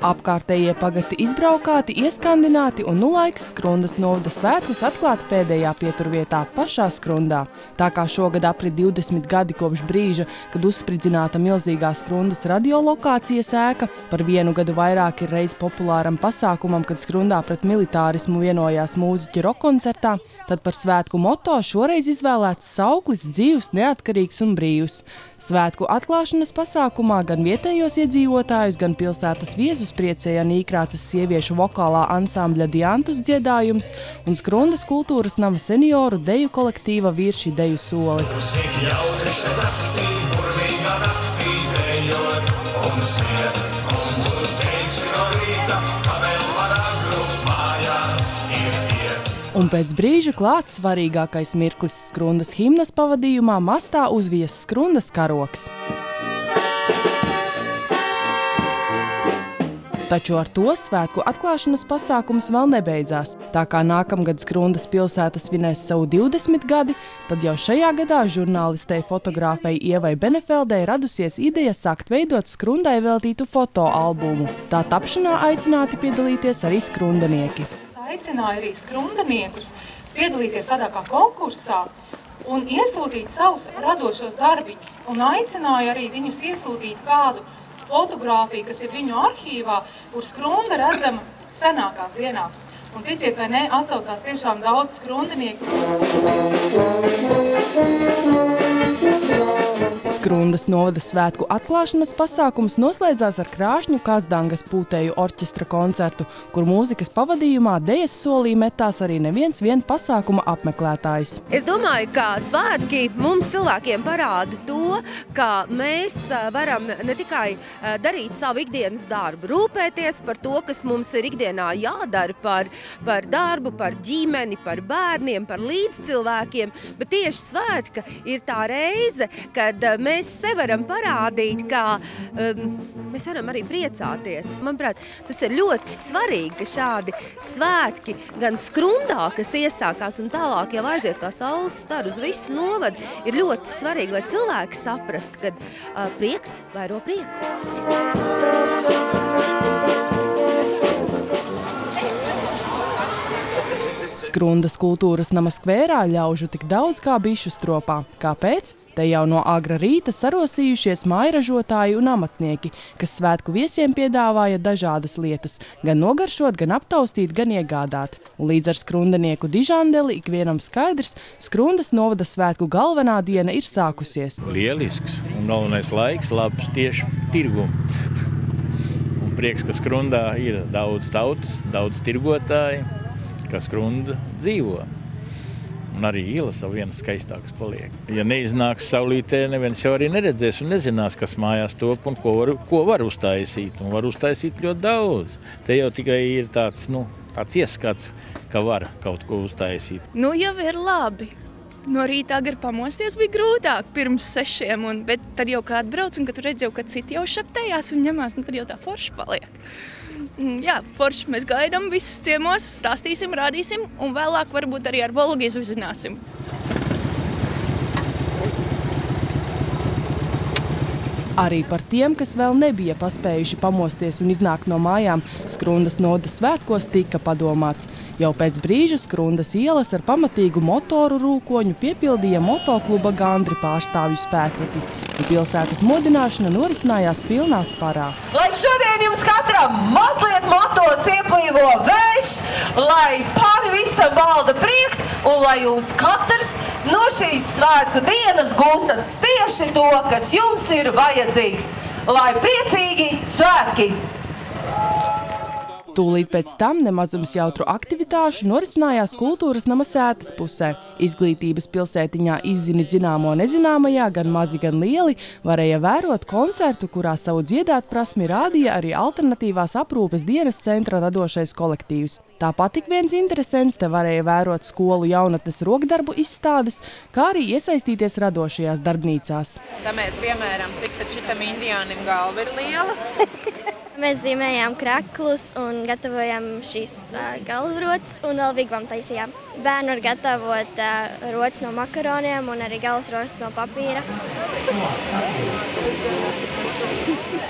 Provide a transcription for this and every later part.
Apkārtējie pagasti izbraukāti, ieskandināti un nu laiks Skrundas novada svētkus atklāt pēdējā pieturvietā pašā Skrundā. Tā kā šogad aprit 20 gadi kopš brīža, kad uzspridzināta milzīgā Skrundas radiolokācijas ēka, par vienu gadu vairāk ir reiz populāram pasākumam, kad Skrundā pret militārismu vienojās mūziķi rokkoncertā, tad par svētku moto šoreiz izvēlēts sauklis dzīvs, neatkarīgs un brīvs. Svētku atklāšanas pasākumā gan vietējos iedzīvotājus, gan pilsētas viesus priecēja Nīkrāces sieviešu vokālā ansambļa Diantus dziedājums un Skrundas kultūras nama senioru deju kolektīva Virši deju solis. Un pēc brīža klāts svarīgākais mirklis Skrundas himnas pavadījumā mastā uzvies Skrundas karogs. Taču ar to svētku atklāšanas pasākums vēl nebeidzās. Tā kā nākamgad Skrundas pilsēta svinēs savu 20 gadi, tad jau šajā gadā žurnālistei fotogrāfei Ievai Benefeldei radusies ideja sākt veidot Skrundai veltītu fotoalbumu. Tā tapšanā aicināti piedalīties arī skrundanieki. Aicināja arī skrundaniekus piedalīties tādā kā konkursā un iesūtīt savus radošos darbiņus. Un aicināja arī viņus iesūtīt kādu fotogrāfiju, kas ir viņu arhīvā, kur Skrunda redzama senākās dienās. Un ticiet vai ne, atsaucās tiešām daudz skrundanieku. Skrundas novada svētku atklāšanas pasākums noslēdzās ar Krāšņu Kazdangas pūtēju orķestra koncertu, kur mūzikas pavadījumā dejas solī metās arī neviens vien pasākuma apmeklētājs. Es domāju, ka svētki mums cilvēkiem parāda to, ka mēs varam ne tikai darīt savu ikdienas darbu, rūpēties par to, kas mums ir ikdienā jādara, par darbu, par ģimeni, par bērniem, par līdzcilvēkiem, bet tieši svētka ir tā reize, kad mēs sev varam parādīt, ka mēs varam arī priecāties. Manuprāt, tas ir ļoti svarīgi, ka šādi svētki gan Skrundā, kas iesākās un tālāk jau aiziet kā saules staru uz visu novadu, ir ļoti svarīgi, lai cilvēki saprast, ka prieks vairo prieku. Skrundas kultūras nama skvērā ļaužu tik daudz kā bišu stropā. Kāpēc? Te jau no agra rīta sarosījušies mājražotāji un amatnieki, kas svētku viesiem piedāvāja dažādas lietas, gan nogaršot, gan aptaustīt, gan iegādāt. Un līdz ar skrundanieku dižandeli ikvienam skaidrs, Skrundas novada svētku galvenā diena ir sākusies. Lielisks un galvenais laiks labs tieši tirgu. Un prieks, ka Skrundā ir daudz tautas, daudz tirgotāji, ka Skrunda dzīvo. Un arī ielas vēl viens skaistāks paliek. Ja neiznāks saulītē, neviens jau arī neredzēs un nezinās, kas mājās top un ko var uztaisīt. Un var uztaisīt ļoti daudz. Te jau tikai ir tāds ieskats, ka var kaut ko uztaisīt. Nu jau ir labi. No rīta agri pamosties bija grūtāk pirms 6, bet tad jau kā atbrauc un kad redz jau, ka citi jau šaptējās un ņemās, tad jau tā forši paliek. Jā, forši mēs gaidām visus ciemos, stāstīsim, rādīsim un vēlāk varbūt arī ar Volgu izvizināsim. Arī par tiem, kas vēl nebija paspējuši pamosties un iznākt no mājām, Skrundas novada svētkos tika padomāts. Jau pēc brīža Skrundas ielas ar pamatīgu motoru rūkoņu piepildīja motokluba Gandri pārstāvju spēkrati. Un pilsētas modināšana norisinājās pilnā sparā. Lai šodien jums katram mazliet motos ieplīvo vējš, lai pāri visam valda prieks un lai jūs katrs no šīs svētku dienas gūstat tieši to, kas jums ir vajadzīgs. Lai priecīgi svētki! Tūlīt pēc tam nemazums jautru aktivitāšu norisinājās kultūras nama sētas pusē. Izglītības pilsētiņā izzini zināmo nezināmajā, gan mazi, gan lieli, varēja vērot koncertu, kurā savu dziedāt prasmi rādīja arī alternatīvās aprūpes dienas centra radošais kolektīvs. Tāpat ik viens interesents te varēja vērot skolu jaunatnes rokdarbu izstādes, kā arī iesaistīties radošajās darbnīcās. Tā mēs piemēram, cik tad šitam indiānim galva ir liela. Mēs zīmējām kraklus un gatavojam šīs galvrotas un vēl vigvam taisījām. Bērni var gatavot rotas no makaroniem un arī galvas no papīra.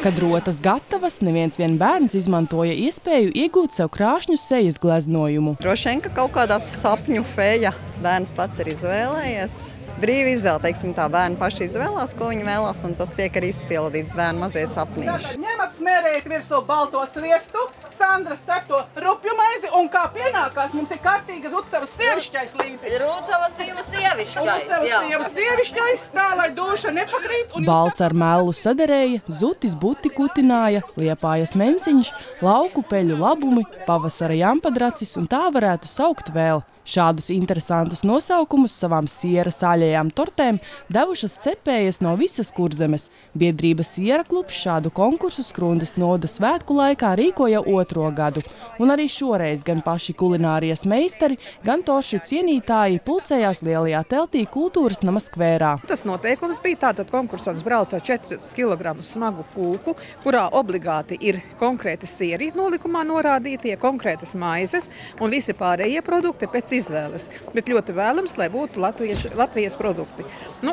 Kad rotas gatavas, neviens vien bērns izmantoja iespēju iegūt sev krāšņu sejas gleznojumu. Droši vien, ka kaut kāda sapņu feja bērns pats ir izvēlējies. Brīvi izvēle, teiksim tā, bērni paši izvēlās, ko viņi vēlās, un tas tiek arī izpildīts bērnu mazie sapnīši. Ņemat smērēt virsū balto sviestu, Sandra sekto rupju maizi, un kā pienākās, mums ir kārtīga Rucavas sievišķais līdzi. Rucavas sievišķais, tā, lai duša nepakrīt. Balts ar mellu saderēja, zutis buti kutināja, Liepājas menciņš, lauku peļu labumi, pavasara jampadracis un tā varētu saukt vēl. Šādus interesantus nosaukumus savām siera sāļajām tortēm devušas cepējas no visas Kurzemes. Biedrība Siera klubs šādu konkursu Skrundas novada svētku laikā rīkoja 2. gadu. Un arī šoreiz gan paši kulinārijas meistari, gan toršu cienītāji pulcējās lielajā teltī Kultūras nama skvērā. Tas noteikums bija tātad konkursants brauc ar 4 kg smagu kūku, kurā obligāti ir konkrēti sieri nolikumā norādītie, konkrētas maizes un visi pārējie produkti pēc izvēles, bet ļoti vēlams, lai būtu Latvijas produkti.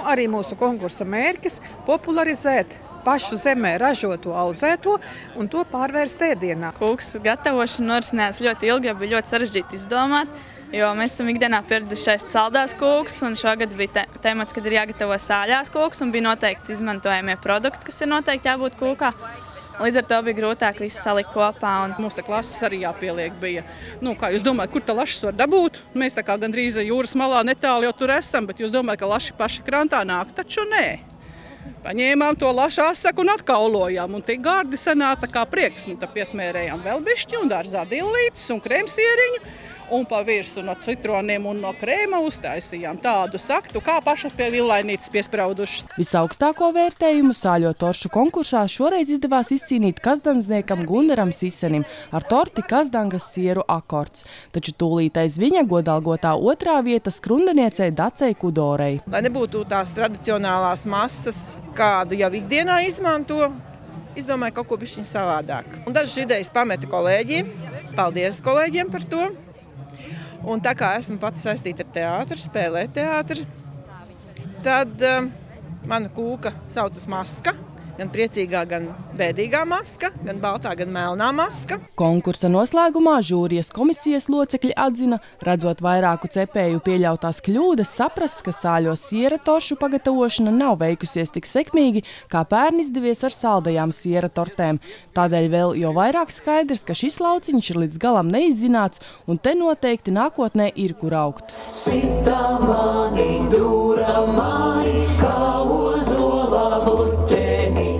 Arī mūsu konkursa mērķis popularizēt pašu zemē ražoto, audzēto un to pārvērst ēdienā. Kūks gatavošana norisinājās ļoti ilgi, jo bija ļoti sarežģīti izdomāt, jo mēs esam ikdienā pieradušies saldās kūks, un šogad bija temats, kad ir jāgatavo sāļās kūks, un bija noteikti izmantojamie produkti, kas ir noteikti jābūt kūkā. Līdz ar to bija grūtāk visu salikt kopā. Mums te klases arī jāpieliek bija. Kā jūs domājat, kur tā lašas var dabūt? Mēs tā kā gandrīz jūras malā netāli jau tur esam, bet jūs domājat, ka laši paši krantā nāk? Taču nē. Paņēmām to lašu asaku un atkaulojām, un tik gardi sanāca kā prieks. Tad piesmērējām vēl bišķi un dārzā dillītes un krēmsieriņu. Un pa virsu no citroniem un no krēma uztaisījām tādu saktu, kā pašas pie villainītes piespraudušas. Visaugstāko vērtējumu sāļo toršu konkursā šoreiz izdevās izcīnīt kazdansniekam Gunaram Sisenim ar torti Kazdangas sieru akords. Taču tūlītais viņa godalgotā 2. vieta skrundaniecei Dacei Kudorei. Lai nebūtu tās tradicionālās masas, kādu jau ikdienā izmanto, izdomāju kaut ko bišķiņ savādāk. Un dažas idejas pameta kolēģiem. Paldies kolēģiem par to. Un tā kā esmu pati saistīta ar teātru, spēlēt teātru, tad mana kūka saucas maska. Gan priecīgā, gan bēdīgā maska, gan baltā, gan melnā maska. Konkursa noslēgumā žūrijas komisijas locekļi atzina, redzot vairāku cepēju pieļautās kļūdas, saprasts, ka sāļo siera toršu pagatavošana nav veikusies tik sekmīgi, kā pērn izdevies ar saldajām siera tortēm. Tādēļ vēl jo vairāk skaidrs, ka šis lauciņš ir līdz galam neizzināts, un te noteikti nākotnē ir kur augt. Sita mani, dūra mani, kā ozola bluķeni.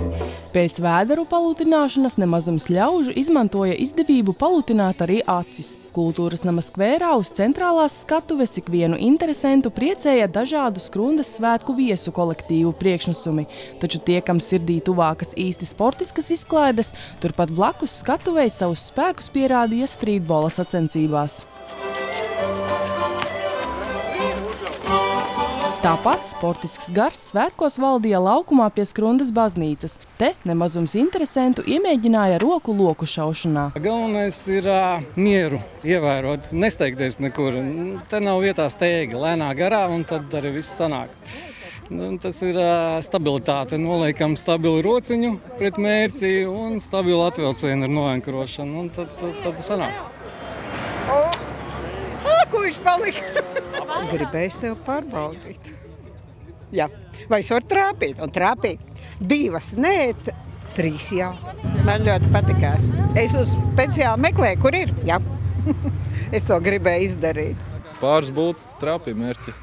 Pēc vēderu palutināšanas nemazums ļaužu izmantoja izdevību palutināt arī acis. Kultūras nama skvērā uz centrālās skatuves ikvienu interesentu priecēja dažādu Skrundas svētku viesu kolektīvu priekšnesumi. Taču tie, kam sirdī tuvākas īsti sportiskas izklaides, turpat blakus skatuvei savus spēkus pierādīja strītbola sacensībās. Tāpat sportisks gars svētkos valdīja laukumā pie Skrundas baznīcas. Te nemazums interesentu iemēģināja roku loku šaušanā. Galvenais ir mieru ievērot, nesteigties nekur. Te nav vietā steigi, lēnā garā, un tad arī viss sanāk. Tas ir stabilitāte. Noliekam stabilu rociņu pret mērķi un stabilu atvilcienu ar noenkurošanu. Un tad sanāk. Ko viņš palika? Gribēju sev pārbaudīt. Jā. Vai es varu trāpīt? Un trāpīt 2, nē, 3 jā. Man ļoti patikās. Es uz speciāli meklēju, kur ir. Jā. Es to gribēju izdarīt. Pāris būtu trāpīja mērķi.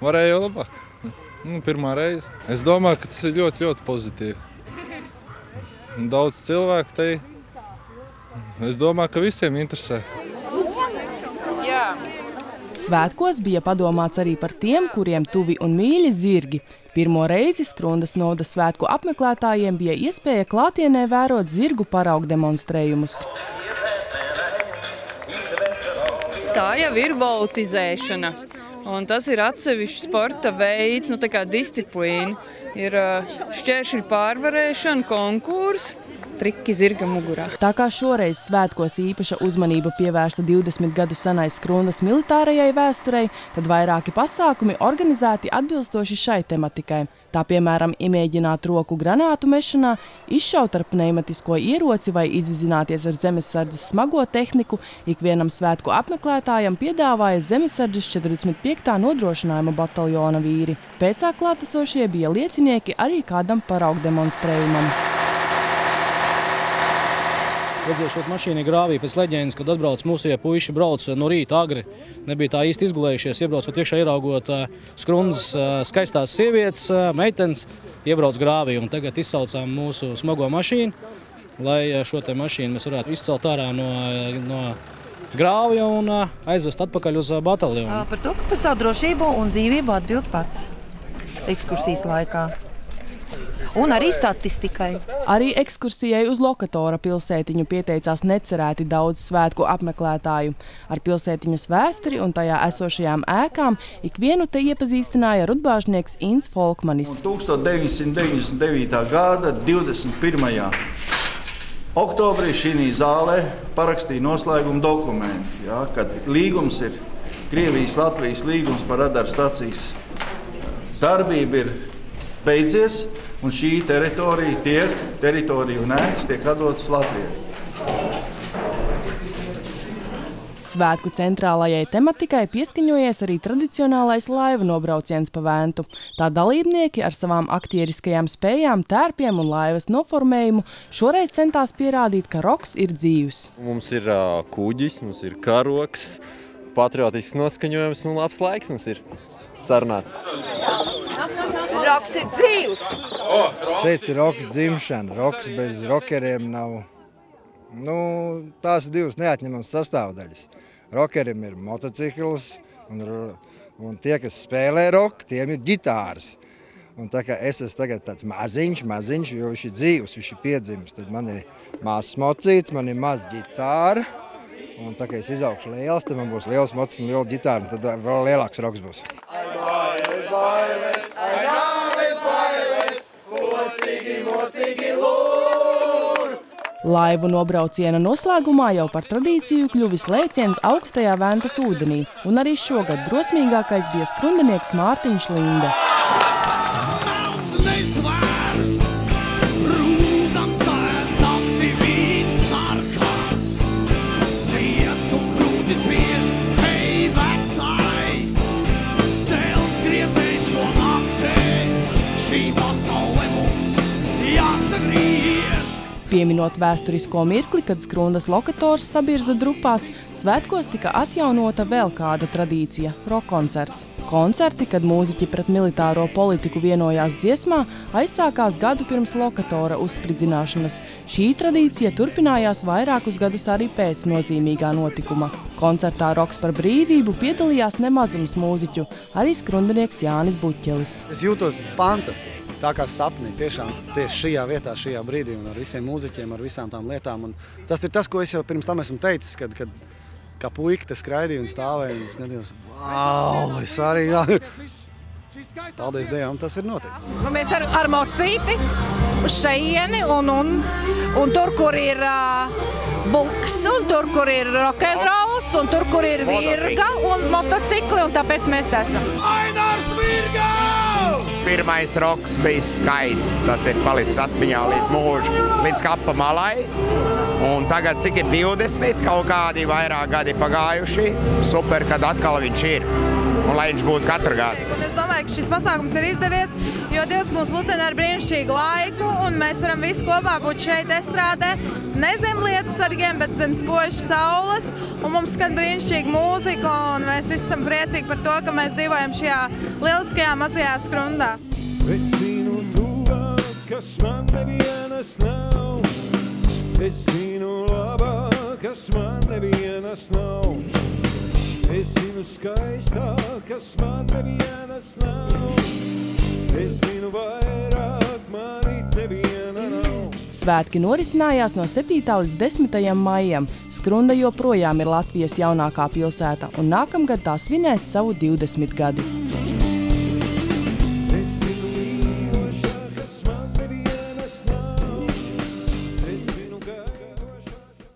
Varēja jau labāk. Pirmā reize. Es domāju, ka tas ir ļoti, ļoti pozitīvi. Daudz cilvēku te. Es domāju, ka visiem interesē. Jā. Svētkos bija padomāts arī par tiem, kuriem tuvi un mīļi zirgi. Pirmo reizi Skrundas novada svētku apmeklētājiem bija iespēja klātienē vērot zirgu paraugu demonstrējumus. Tā jau ir voltizēšana, un tas ir atsevišķs sporta veids, tā kā disciplīna. Ir šķēršļu pārvarēšana, konkurss. triki zirga mugurā. Tā kā šoreiz svētkos īpaša uzmanība pievērsta 20 gadu senai Skrundas militārajai vēsturei, tad vairāki pasākumi organizēti atbilstoši šai tematikai. Tā piemēram iemēģināt roku granātu mešanā, izšaut ar pneimatisko ieroci vai izvizināties ar zemesardzes smago tehniku, ikvienam svētku apmeklētājam piedāvāja zemesardzes 45. nodrošinājuma bataljona vīri. Pēcāk klātesošie bija liecinieki arī kādam paraugu demonstrējumam. Redzēšot mašīnu grāvī pēc leģendas, kad atbrauc mūsie puiši, brauc no rīta agri, nebija tā īsti izgulējušies, iebraucot iekšā ieraugot Skrundas skaistās sievietes, meitenes, iebrauc grāvī un tagad izsaucām mūsu smago mašīnu, lai šo te mašīnu mēs varētu izcelt ārā no grāvja un aizvest atpakaļ uz bataljonu. Par to, ka par savu drošību un dzīvību atbild pats ekskursijas laikā. Un arī statistikai. Arī ekskursijai uz Lokatora pilsētiņu pieteicās necerēti daudz svētku apmeklētāju. Ar pilsētiņas vēsturi un tajā esošajām ēkām ikvienu te iepazīstināja rudbāžnieks Ints Folkmanis. 1999. gada 21. oktobrī šī zālē parakstīja noslēguma dokumentu, kad līgums ir Krievijas-Latvijas līgums par radarstacijas darbību ir beidzies. Un šī teritorija un ēkas tiek atdotas Latvijai. Svētku centrālajai tematikai pieskaņojies arī tradicionālais laivu nobrauciens pa Ventu. Tā dalībnieki ar savām aktieriskajām spējām, tērpiem un laivas noformējumu šoreiz centās pierādīt, ka roks ir dzīvs. Mums ir kuģis, mums ir karoks, patriotisks noskaņojums un labs laiks mums ir sarunāts. Roks ir dzīvs! Šeit ir roka dzimšana. Roks bez rokeriem nav. Tās ir divas neatņemamas sastāvdaļas. Rokerim ir motocikls, un tie, kas spēlē roku, tiem ir ģitāras. Un tā kā es esmu tagad tāds maziņš, jo viņš ir dzīvs, viņš ir piedzimis, tad man ir mazs mocīts, man ir maz ģitāra. Un tā kā es izaugšu liels, tad man būs liels mocis un liela ģitāra, un tad vēl lielāks roks būs. Laivu nobrauciena noslēgumā jau par tradīciju kļuvis lēciens augstajā Ventas ūdenī, un arī šogad drosmīgākais bija skrundanieks Mārtiņš Linde. Pieminot vēsturisko mirkli, kad Skrundas Lokators sabirza drupās, svētkos tika atjaunota vēl kāda tradīcija – rokkoncerts. Koncerti, kad mūziķi pret militāro politiku vienojās dziesmā, aizsākās gadu pirms Lokatora uzspridzināšanas. Šī tradīcija turpinājās vairākus gadus arī pēc nozīmīgā notikuma. Koncertā Roks par brīvību piedalījās nemazums mūziķu, arī skrundanieks Jānis Buķelis. Es jūtos fantastiski, tā kā sapnī, tiešām tieši šajā vietā, šajā brīdī un ar visiem mūziķiem, ar visām tām lietām. Un tas ir tas, ko es jau pirms tam esmu teicis, kad kā puika te skraidīja un stāvēja un skatījos, wow, es arī, paldies Dievam, tas ir noticis. Mēs ar mocīti uz šeieni un tur, kur ir buks, un tur, kur ir rokenrols, un tur, kur ir virga un motocikli, un tāpēc mēs te esam. Ainārs Virga! Pirmais roks bija skaists, tas ir palicis atmiņā līdz kapa malai. Un tagad, cik ir 20, kaut kādi vairāk gadi pagājuši, super, kad atkal viņš ir. Un lai viņš būtu katru gadu. Un es domāju, ka šis pasākums ir izdevies, jo Dievs mūs lutena ar brīnišķīgu laiku, un mēs varam visi kopā būt šeit estrādē, ne zem lietu sargiem, bet zem spožas saules, un mums skan brīnišķīga mūzika, un mēs visi esam priecīgi par to, ka mēs dzīvojam šajā lieliskajā mazajā Skrundā. Es zinu tuvāk, kas man nevienas nav, es zinu labāk, kas man nevienas nav. Es zinu skaistāk, kas man nevienas nav. Es zinu vairāk, manīt neviena nav. Svētki norisinājās no 7. līdz 10. maijam. Skrunda joprojām ir Latvijas jaunākā pilsēta, un nākamgad tā svinēs savu 20 gadi.